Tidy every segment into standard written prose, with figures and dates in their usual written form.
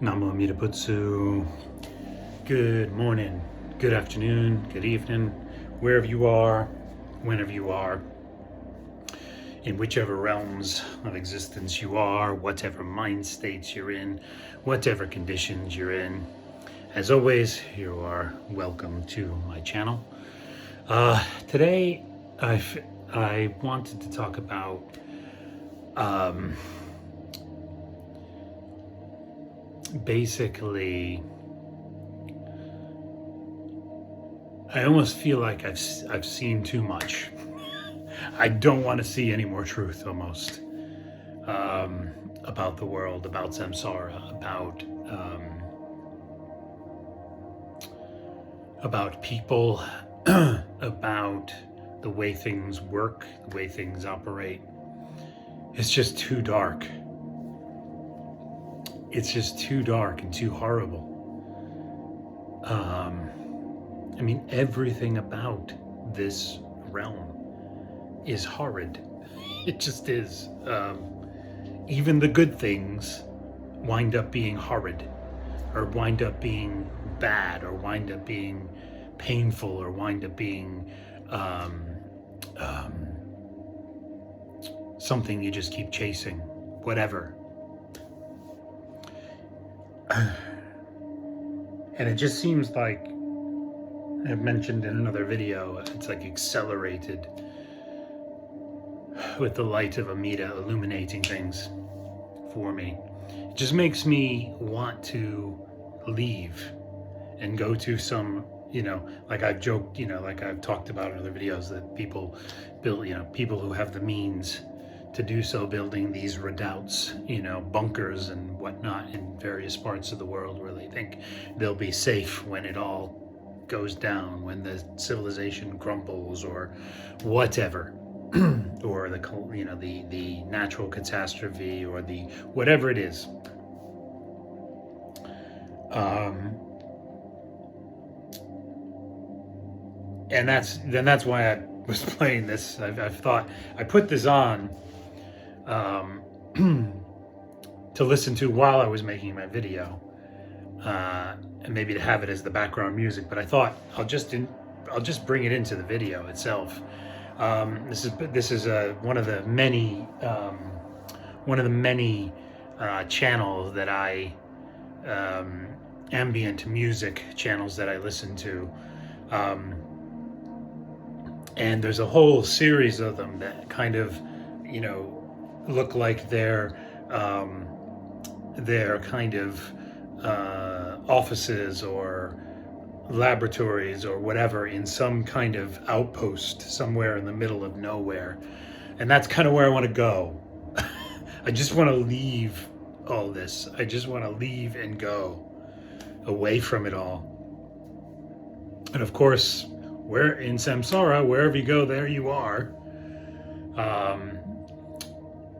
Namo Amida Buddha. Good morning, good afternoon, good evening, wherever you are, whenever you are, in whichever realms of existence you are, whatever mind states you're in, whatever conditions you're in. As always, you are welcome to my channel. Today, I wanted to talk about basically, I almost feel like I've seen too much. I don't want to see any more truth, almost, about the world, about samsara, about people, about the way things work, the way things operate. It's just too dark. It's just too dark and too horrible. I mean, everything about this realm is horrid. It just is. Even the good things wind up being horrid, or wind up being bad, or wind up being painful, or wind up being something you just keep chasing, whatever. And it just seems like, I've mentioned in another video, it's like accelerated with the light of Amida illuminating things for me. It just makes me want to leave and go to some, like I've joked, like I've talked about in other videos, that people build, people who have the means to do so, building these redoubts, bunkers and whatnot in various parts of the world where they think they'll be safe when it all goes down, when the civilization crumbles or whatever, or the natural catastrophe, or the whatever it is. And that's why I was playing this. I've thought I put this on to listen to while I was making my video, and maybe to have it as the background music. But I thought I'll just bring it into the video itself. This is one of the many channels that I ambient music channels that I listen to. And there's a whole series of them that kind of, look like they're kind of offices or laboratories or whatever in some kind of outpost somewhere in the middle of nowhere. And that's kind of where I want to go. I just want to leave all this. I just want to leave and go away from it all. And of course, we're in samsara, wherever you go, there you are.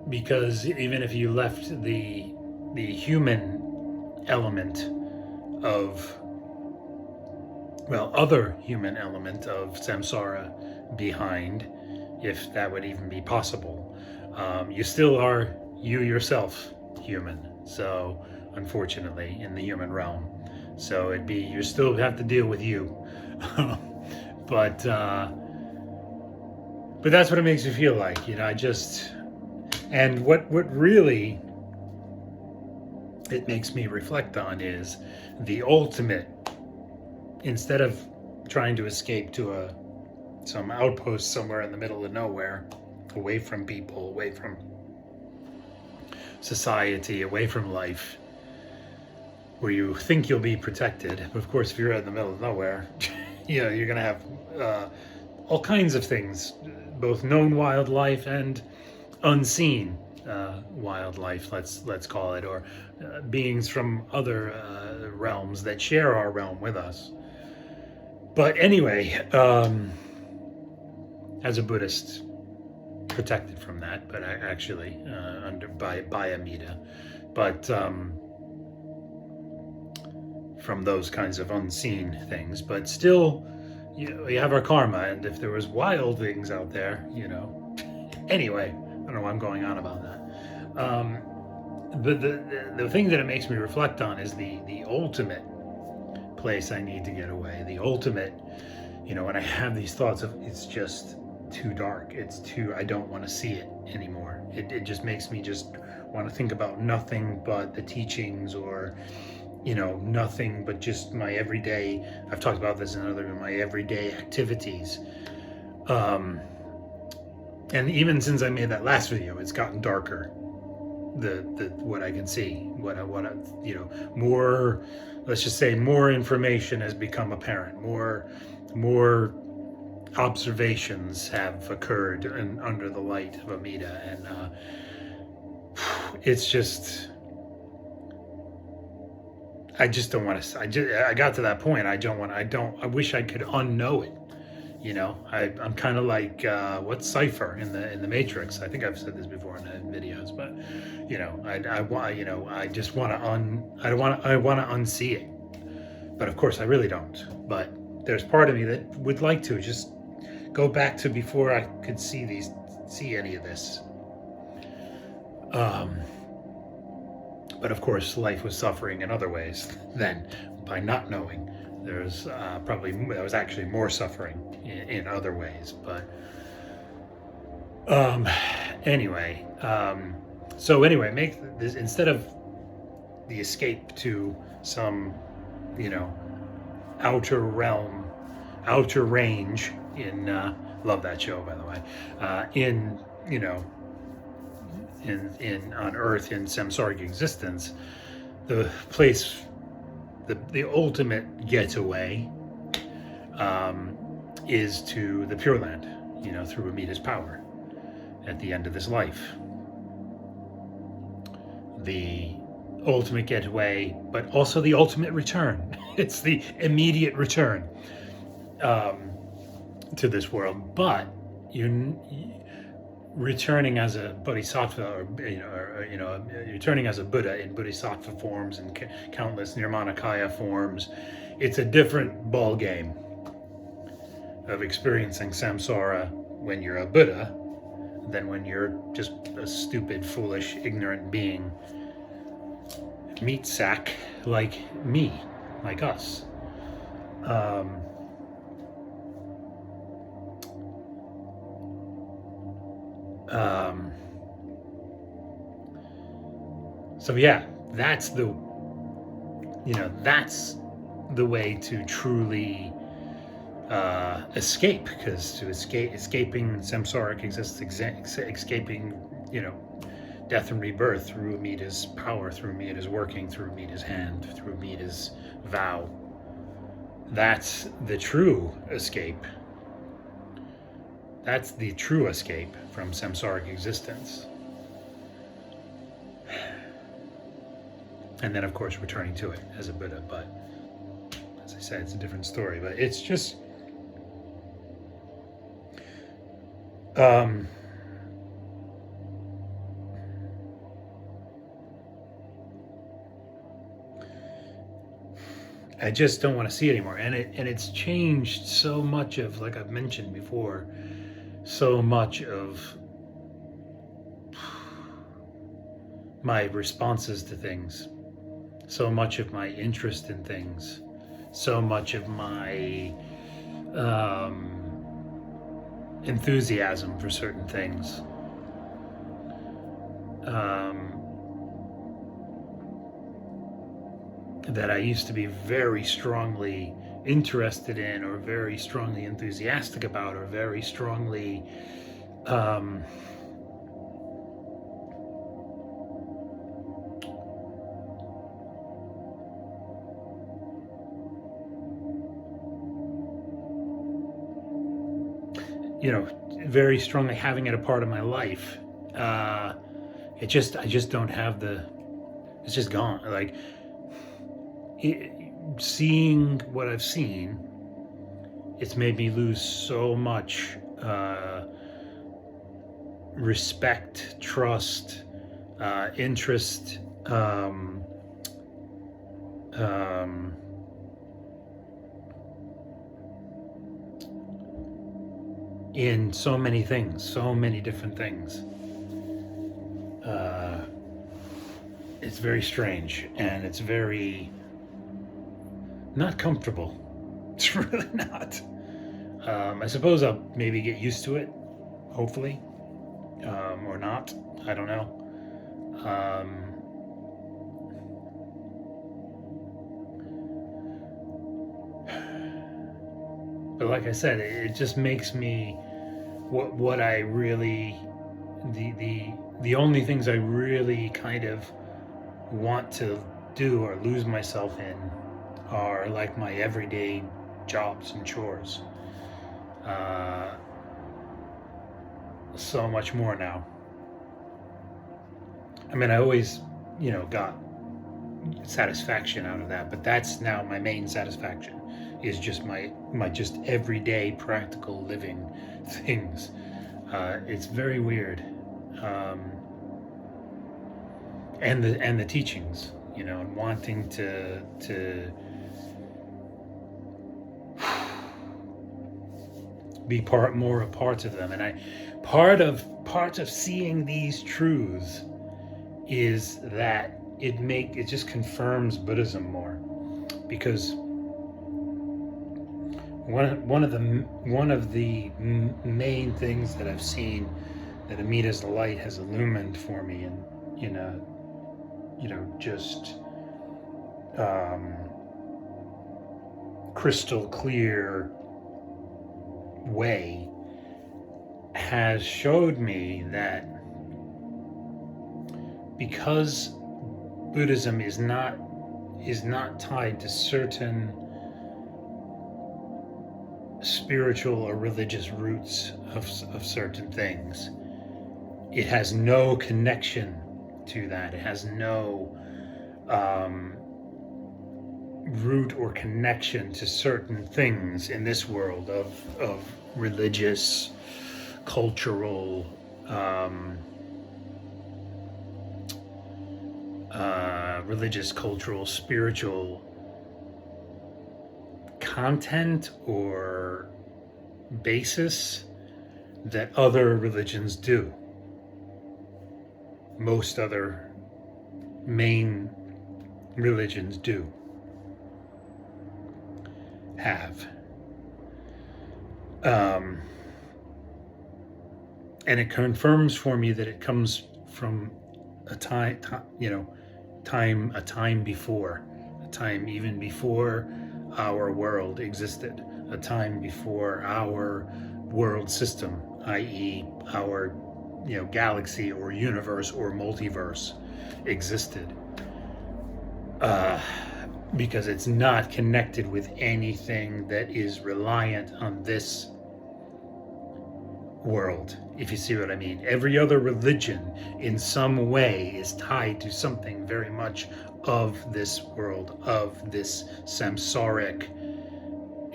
Because even if you left the human element of, other human element of samsara behind, if that would even be possible, you still are, you yourself, human. So, unfortunately, in the human realm. So you still have to deal with you. But that's what it makes me feel like, and what really it makes me reflect on is the ultimate, instead of trying to escape to some outpost somewhere in the middle of nowhere, away from people, away from society, away from life, where you think you'll be protected. But of course, if you're in the middle of nowhere, you're going to have all kinds of things, both known wildlife and unseen wildlife, let's call it, or beings from other realms that share our realm with us. But anyway, as a Buddhist, protected from that, but I actually by Amida, but from those kinds of unseen things. But still, we have our karma, and if there was wild things out there, anyway, I don't know why I'm going on about that. but the thing that it makes me reflect on is the ultimate place I need to get away. The ultimate, when I have these thoughts of it's just too dark, I don't want to see it anymore. It just makes me just want to think about nothing but the teachings, or nothing but just my everyday. I've talked about this in my everyday activities. And even since I made that last video, it's gotten darker. The what I can see, what I more, let's just say, more information has become apparent. More observations have occurred under the light of Amida, and it's just, I just don't want to. I got to that point. I wish I could unknow it. I'm kind of like what's Cypher in the Matrix. I think I've said this before in the videos, but I just want to I want to unsee it. But of course I really don't. But there's part of me that would like to just go back to before I could see any of this. But of course life was suffering in other ways then by not knowing. There was actually more suffering in other ways, but anyway, make this, instead of the escape to some outer realm, outer range in love that show, by the way, in on Earth, in samsaric existence, the place, the ultimate getaway is to the Pure Land, through Amida's power at the end of this life. The ultimate getaway, but also the ultimate return. It's the immediate return to this world, but returning as a bodhisattva, or returning as a Buddha in bodhisattva forms and countless nirmanakaya forms. It's a different ball game of experiencing samsara when you're a Buddha than when you're just a stupid, foolish, ignorant being, meat sack like me, like us. So yeah, that's the way to truly escape, because escaping samsaric existence, escaping death and rebirth through Amida's power, through Amida's working, through Amida's hand, through Amida's vow. That's the true escape. That's the true escape from samsaric existence. And then, of course, returning to it as a Buddha. But as I said, it's a different story. But it's just I just don't want to see it anymore. And it's changed so much of, like I've mentioned before, so much of my responses to things, so much of my interest in things, so much of my enthusiasm for certain things. That I used to be very strongly interested in, or very strongly enthusiastic about, or very strongly very strongly having it a part of my life. I just don't have it's just gone. Like, seeing what I've seen, it's made me lose so much respect, trust, interest, in so many things, so many different things. it's very strange, and it's very not comfortable. It's really not. I suppose I'll maybe get used to it, hopefully, or not. I don't know. But like I said, it just makes me what I really the only things I really kind of want to do or lose myself in are like my everyday jobs and chores. So much more now. I mean, I always, got satisfaction out of that, but that's now my main satisfaction, is just my just everyday practical living things. It's very weird. And the teachings, and wanting to be more a part of them. And part of seeing these truths is that it just confirms Buddhism more, because one of the main things that I've seen that Amida's light has illumined for me, and just crystal clear way, has showed me that because Buddhism is not tied to certain spiritual or religious roots of certain things, it has no connection to that. It has no root or connection to certain things in this world of religious, cultural, spiritual content or basis that other religions do. Most other main religions do have. And it confirms for me that it comes from a time even before our world existed, a time before our world system, i.e. our galaxy or universe or multiverse existed, because it's not connected with anything that is reliant on this world, if you see what I mean. Every other religion in some way is tied to something very much of this world, of this samsaric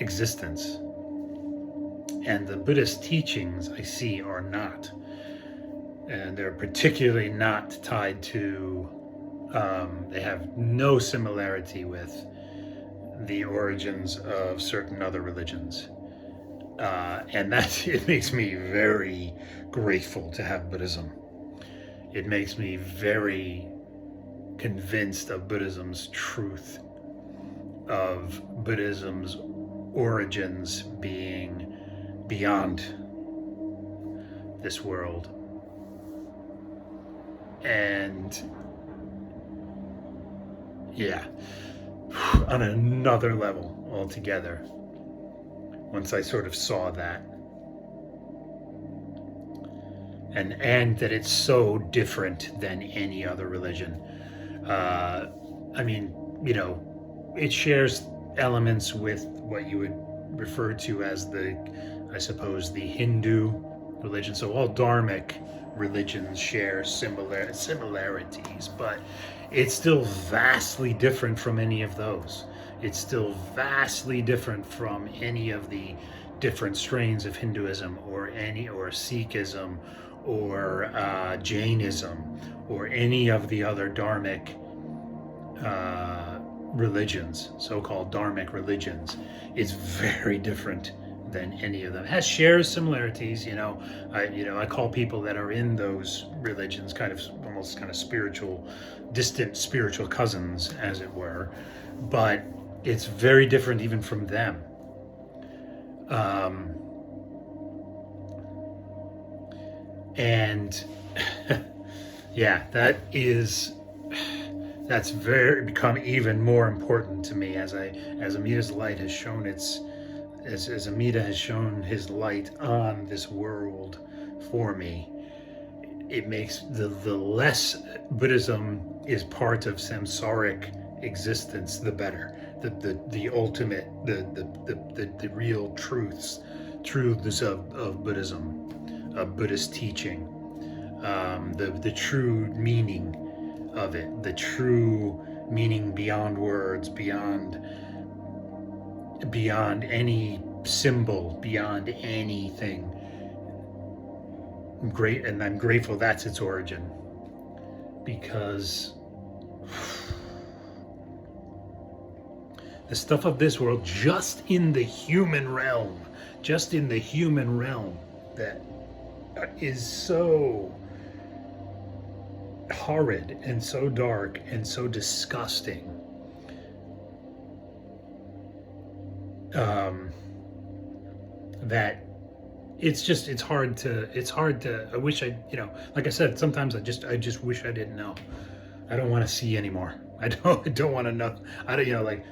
existence. And the Buddhist teachings I see are not. And they're particularly not tied to, they have no similarity with the origins of certain other religions. And it makes me very grateful to have Buddhism. It makes me very convinced of Buddhism's truth, of Buddhism's origins being beyond this world. And yeah, on another level altogether, once I sort of saw that, and that it's so different than any other religion. I mean, it shares elements with what you would refer to as the Hindu religion. So all dharmic religions share similarities, but it's still vastly different from any of those. It's still vastly different from any of the different strains of Hinduism or Sikhism or Jainism or any of the other dharmic religions, so-called dharmic religions. It's very different than any of them. It shares similarities. I call people that are in those religions kind of almost almost kind of spiritual, distant spiritual cousins, as it were. But it's very different even from them. And yeah, that's very become even more important to me as Amida's light has shown as Amida has shown his light on this world for me. It makes the less Buddhism is part of samsaric existence, the better. The ultimate, the real truths of Buddhism, of Buddhist teaching, the true meaning of it, the true meaning beyond words, beyond any symbol, beyond anything. Great, and I'm grateful that's its origin, because the stuff of this world, just in the human realm, that is so horrid and so dark and so disgusting, that it's hard to I wish I, like I said, sometimes I just wish I didn't know. I don't want to see anymore. I don't want to know. I don't,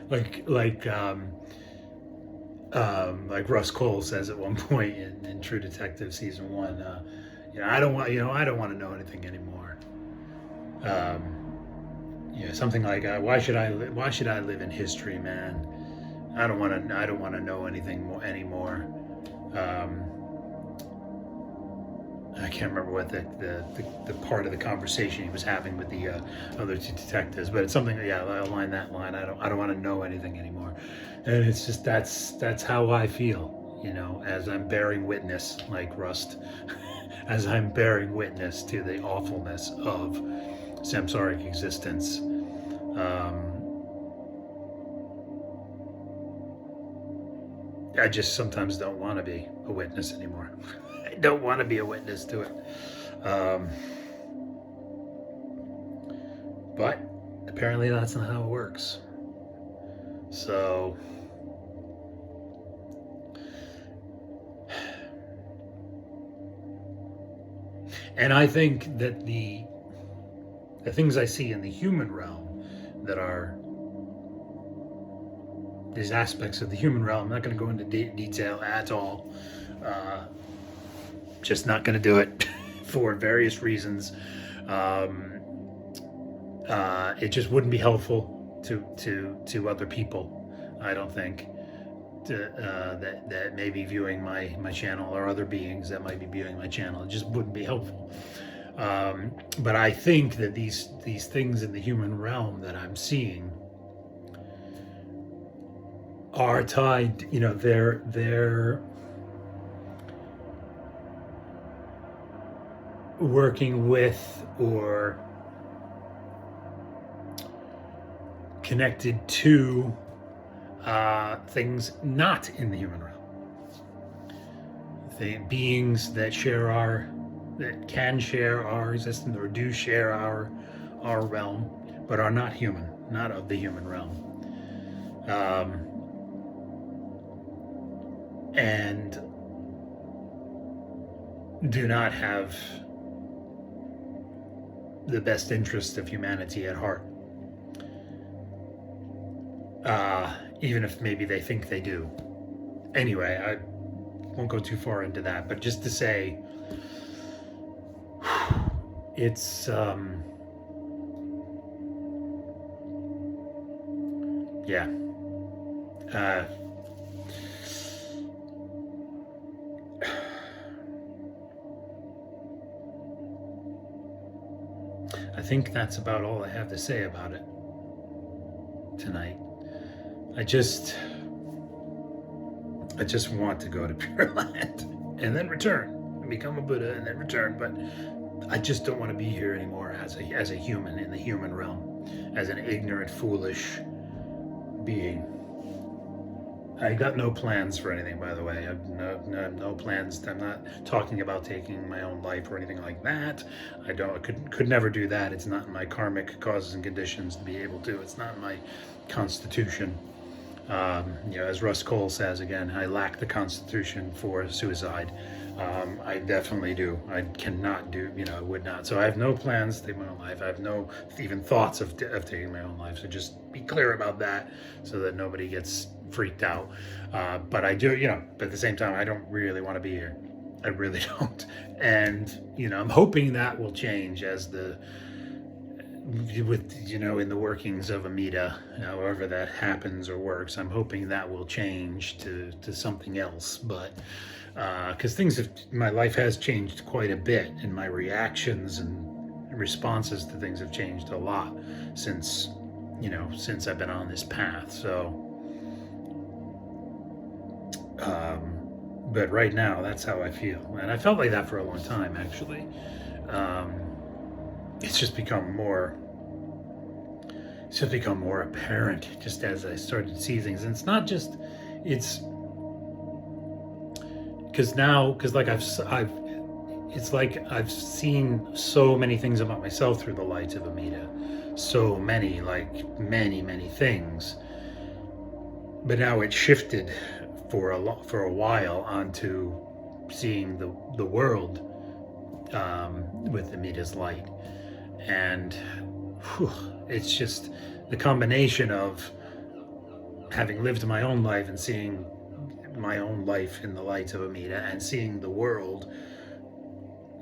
like Russ Cole says at one point in True Detective season 1, I don't want to know anything anymore. Something like, why should I live in history, man? I don't want to know anything anymore. I can't remember what the part of the conversation he was having with the other two detectives, but it's something. Yeah, along that line. I don't want to know anything anymore, and it's just that's how I feel. As I'm bearing witness, like Rust, as I'm bearing witness to the awfulness of samsaric existence. I just sometimes don't want to be a witness anymore. I don't want to be a witness to it. But apparently that's not how it works. So and I think that the things I see in the human realm that are these aspects of the human realm, I'm not going to go into detail at all. Just not going to do it for various reasons. It just wouldn't be helpful to other people, I don't think, that may be viewing my channel, or other beings that might be viewing my channel. It just wouldn't be helpful. But I think that these things in the human realm that I'm seeing are tied, they're working with or connected to things not in the human realm. The beings that can share our existence, or do share our realm, but are not human, not of the human realm. And do not have the best interest of humanity at heart. Even if maybe they think they do. Anyway, I won't go too far into that, but just to say, it's yeah. I think that's about all I have to say about it tonight. I just want to go to Pure Land and then return and become a Buddha and then return, but I just don't want to be here anymore as a human in the human realm, as an ignorant, foolish being. I got no plans for anything, by the way. I've no plans. I'm not talking about taking my own life or anything like that. I could never do that. It's not in my karmic causes and conditions to be able to. It's not in my constitution. As Russ Cole says again, I lack the constitution for suicide. I definitely do. I cannot do, I would not. So I have no plans to take my own life. I have no even thoughts of taking my own life. So just be clear about that so that nobody gets freaked out. But I do, but at the same time, I don't really want to be here. I really don't. And, I'm hoping that will change as in the workings of Amida, however that happens or works. I'm hoping that will change to something else. But because my life has changed quite a bit, and my reactions and responses to things have changed a lot since I've been on this path. So, but right now, that's how I feel, and I felt like that for a long time, actually. It's just become more apparent just as I started to see things. And it's not just, it's because I've seen so many things about myself through the light of Amida, so many, many things. But now it shifted for a while onto seeing the world with Amida's light. And it's just the combination of having lived my own life and seeing my own life in the light of Amida, and seeing the world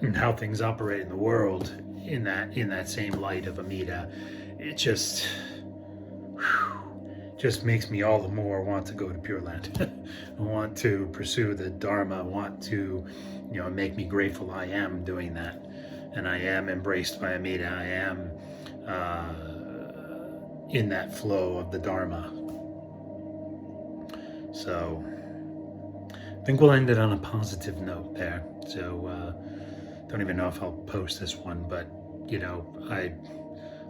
and how things operate in the world in that same light of Amida. It just makes me all the more want to go to Pure Land. I want to pursue the Dharma. I want to, make me grateful I am doing that. And I am embraced by Amida. I am in that flow of the Dharma. So I think we'll end it on a positive note there. So don't even know if I'll post this one, but I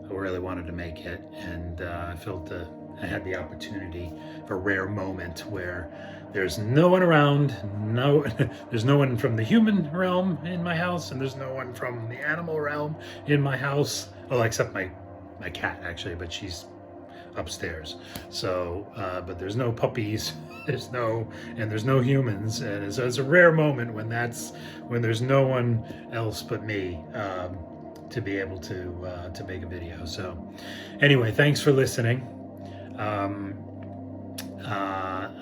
really wanted to make it, and I felt I had the opportunity of a rare moment where there's no one around, there's no one from the human realm in my house, and there's no one from the animal realm in my house. Well, except my cat, actually, but she's upstairs. So, but there's no puppies, there's no humans, and so it's a rare moment when there's no one else but me to be able to make a video. So, anyway, thanks for listening.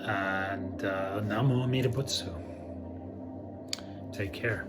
And Namo Amida Butsu. Take care.